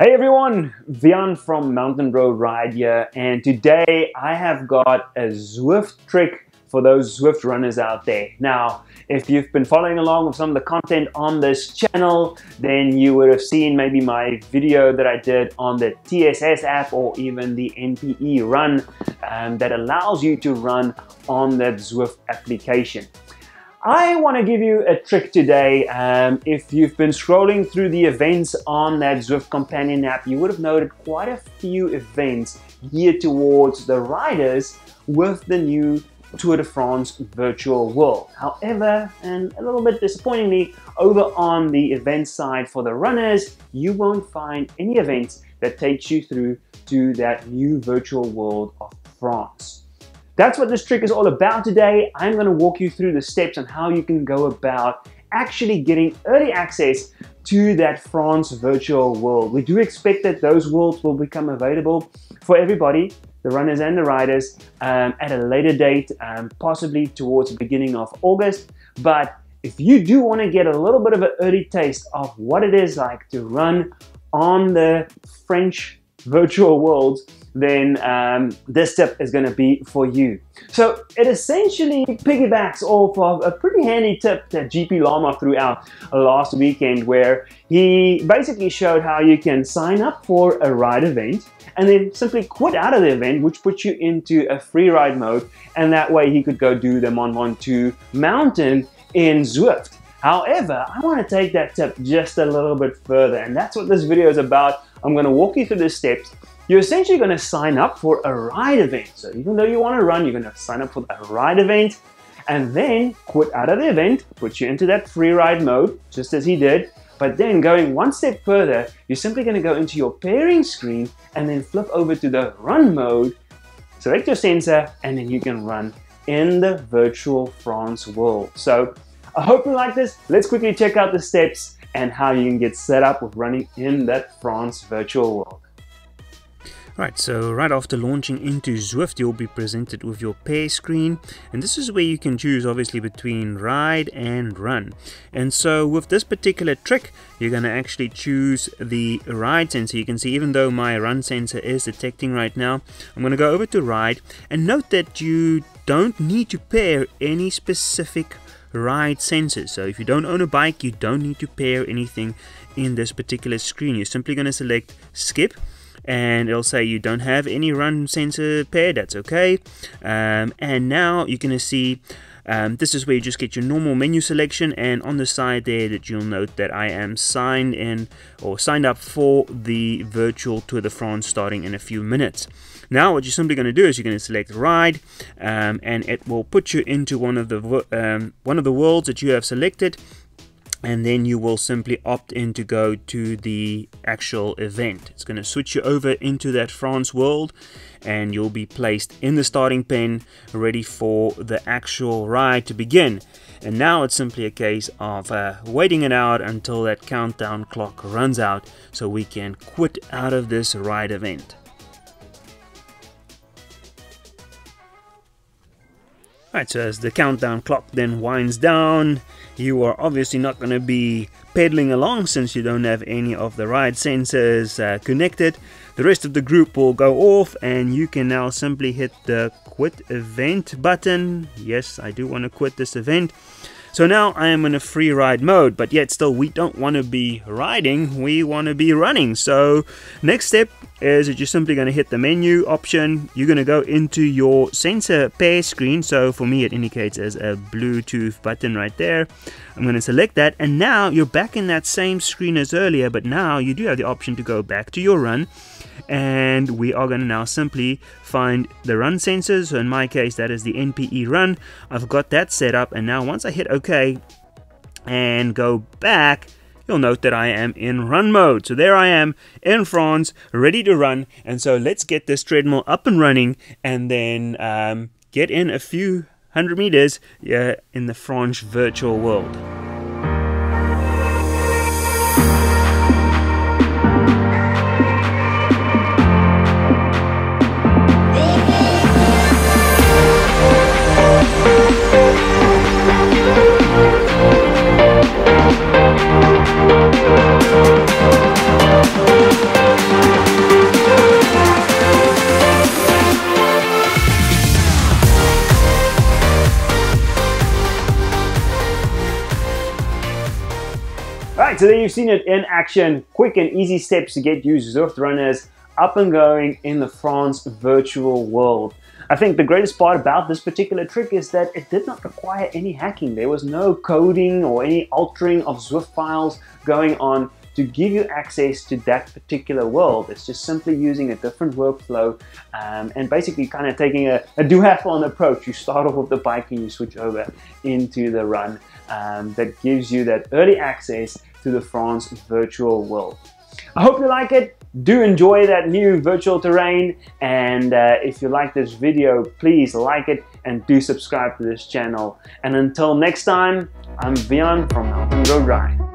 Hey everyone, Vian from Mountain Road Ride here, and today I have got a Zwift trick for those Zwift runners out there. Now, if you've been following along with some of the content on this channel, then you would have seen maybe my video that I did on the TSS app or even the NPE run that allows you to run on that Zwift application. I want to give you a trick today. If you've been scrolling through the events on that Zwift companion app, you would have noted quite a few events geared towards the riders with the new Tour de France virtual world. However, and a little bit disappointingly, over on the event side for the runners, you won't find any events that takes you through to that new virtual world of France. That's what this trick is all about today. I'm going to walk you through the steps on how you can go about actually getting early access to that France virtual world. We do expect that those worlds will become available for everybody, the runners and the riders, at a later date, possibly towards the beginning of August. But if you do want to get a little bit of an early taste of what it is like to run on the French virtual worlds, then this tip is going to be for you. So it essentially piggybacks off of a pretty handy tip that GP Lama threw out last weekend, where he basically showed how you can sign up for a ride event and then simply quit out of the event, which puts you into a free ride mode, and that way he could go do the Mont Ventoux mountain in Zwift. However, I want to take that tip just a little bit further, and that's what this video is about. I'm going to walk you through the steps. You're essentially going to sign up for a ride event. So even though you want to run, you're going to sign up for a ride event and then quit out of the event, put you into that free ride mode, just as he did. But then going one step further, you're simply going to go into your pairing screen and then flip over to the run mode, select your sensor, and then you can run in the virtual France world. So I hope you like this. Let's quickly check out the steps and how you can get set up with running in that France virtual world. Right, so right after launching into Zwift, you'll be presented with your pair screen, and this is where you can choose obviously between ride and run. And so with this particular trick, you're going to actually choose the ride sensor. You can see even though my run sensor is detecting right now, I'm going to go over to ride, and note that you don't need to pair any specific ride sensors. So if you don't own a bike, you don't need to pair anything in this particular screen. You're simply going to select skip, and it'll say you don't have any run sensor paired. That's okay. And now you're going to see this is where you just get your normal menu selection, and on the side there that you'll note that I am signed in or signed up for the virtual Tour de France starting in a few minutes. Now what you're simply going to do is you're going to select ride, and it will put you into one of the worlds that you have selected, and then you will simply opt in to go to the actual event. It's going to switch you over into that France world, and you'll be placed in the starting pen ready for the actual ride to begin. And now it's simply a case of waiting it out until that countdown clock runs out so we can quit out of this ride event. Right, so as the countdown clock then winds down, you are obviously not going to be pedaling along since you don't have any of the ride sensors connected. The rest of the group will go off, and you can now simply hit the quit event button. Yes, I do want to quit this event. So now I am in a free ride mode, but yet still we don't want to be riding, we want to be running. So next step is that you're simply going to hit the menu option. You're going to go into your sensor pair screen. So for me it indicates as a Bluetooth button right there. I'm going to select that, and now you're back in that same screen as earlier, but now you do have the option to go back to your run. And we are going to now simply find the run sensors. So in my case that is the NPE run. I've got that set up, and now once I hit OK and go back, you'll note that I am in run mode. So there I am in France, ready to run. And so let's get this treadmill up and running, and then get in a few hundred meters in the French virtual world. Alright, so there you've seen it in action. Quick and easy steps to get you Zwift runners up and going in the France virtual world. I think the greatest part about this particular trick is that it did not require any hacking. There was no coding or any altering of Zwift files going on to give you access to that particular world. It's just simply using a different workflow and basically kind of taking a duathlon approach. You start off with the bike and you switch over into the run. That gives you that early access to the France virtual world. I hope you like it. Do enjoy that new virtual terrain, and if you like this video, please like it and do subscribe to this channel. And until next time, I'm Vian from Mountain Road Ride.